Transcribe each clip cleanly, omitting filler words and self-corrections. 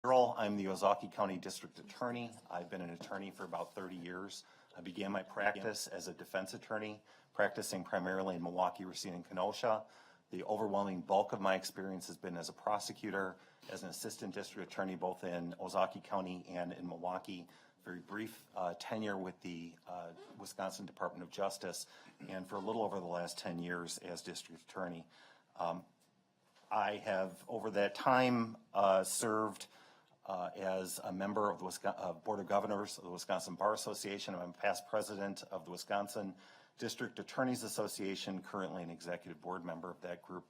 Gerol. I'm the Ozaukee County District Attorney. I've been an attorney for about 30 years. I began my practice as a defense attorney, practicing primarily in Milwaukee, Racine, and Kenosha. The overwhelming bulk of my experience has been as a prosecutor, as an assistant district attorney, both in Ozaukee County and in Milwaukee. Very brief tenure with the Wisconsin Department of Justice, and for a little over the last 10 years as district attorney. I have, over that time, served as a member of the Board of Governors of the Wisconsin Bar Association. I'm a past president of the Wisconsin District Attorneys Association, currently an executive board member of that group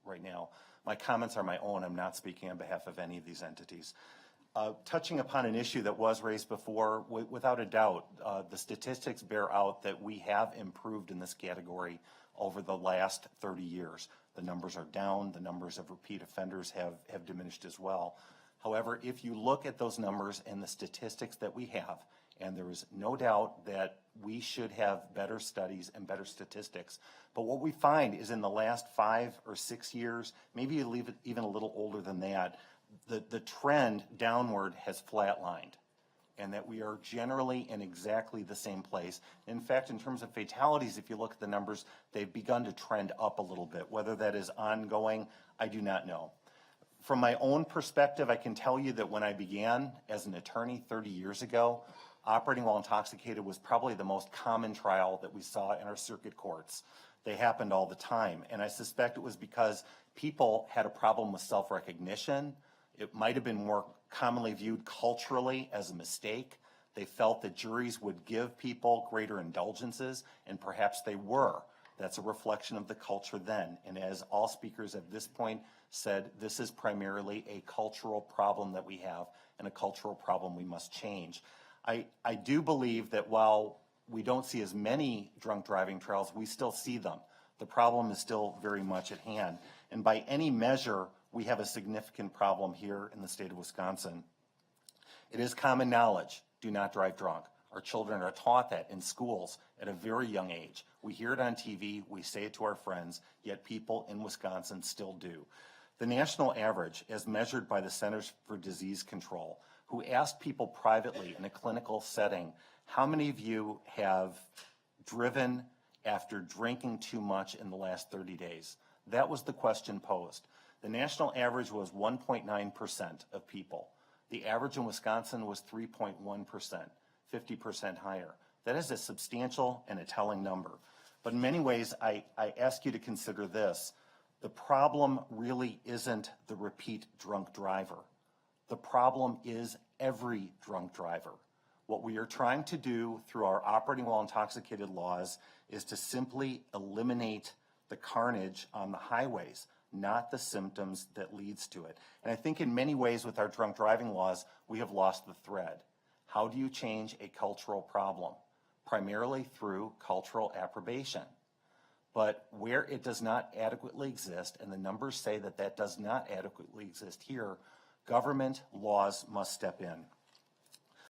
right now. My comments are my own. I'm not speaking on behalf of any of these entities. Touching upon an issue that was raised before, without a doubt, the statistics bear out that we have improved in this category over the last 30 years. The numbers are down. The numbers of repeat offenders have diminished as well. However, if you look at those numbers and the statistics that we have, and there is no doubt that we should have better studies and better statistics, but what we find is in the last 5 or 6 years, maybe even a little older than that, the trend downward has flatlined, and that we are generally in exactly the same place. In fact, in terms of fatalities, if you look at the numbers, they've begun to trend up a little bit. Whether that is ongoing, I do not know. From my own perspective, I can tell you that when I began as an attorney 30 years ago, operating while intoxicated was probably the most common trial that we saw in our circuit courts. They happened all the time, and I suspect it was because people had a problem with self-recognition. It might have been more commonly viewed culturally as a mistake. They felt that juries would give people greater indulgences, and perhaps they were. That's a reflection of the culture then. And as all speakers at this point said, this is primarily a cultural problem that we have, and a cultural problem we must change. I do believe that while we don't see as many drunk driving trials, we still see them. The problem is still very much at hand. And by any measure, we have a significant problem here in the state of Wisconsin. It is common knowledge, do not drive drunk. Our children are taught that in schools at a very young age. We hear it on TV, we say it to our friends, yet people in Wisconsin still do. The national average, as measured by the Centers for Disease Control, who asked people privately in a clinical setting, how many of you have driven after drinking too much in the last 30 days? That was the question posed. The national average was 1.9% of people. The average in Wisconsin was 3.1%, 50% higher. That is a substantial and a telling number. But in many ways, I ask you to consider this. The problem really isn't the repeat drunk driver. The problem is every drunk driver. What we are trying to do through our operating while intoxicated laws is to simply eliminate the carnage on the highways, not the symptoms that leads to it. And I think in many ways with our drunk driving laws, we have lost the thread. How do you change a cultural problem? Primarily through cultural approbation. But where it does not adequately exist, and the numbers say that that does not adequately exist here, government laws must step in.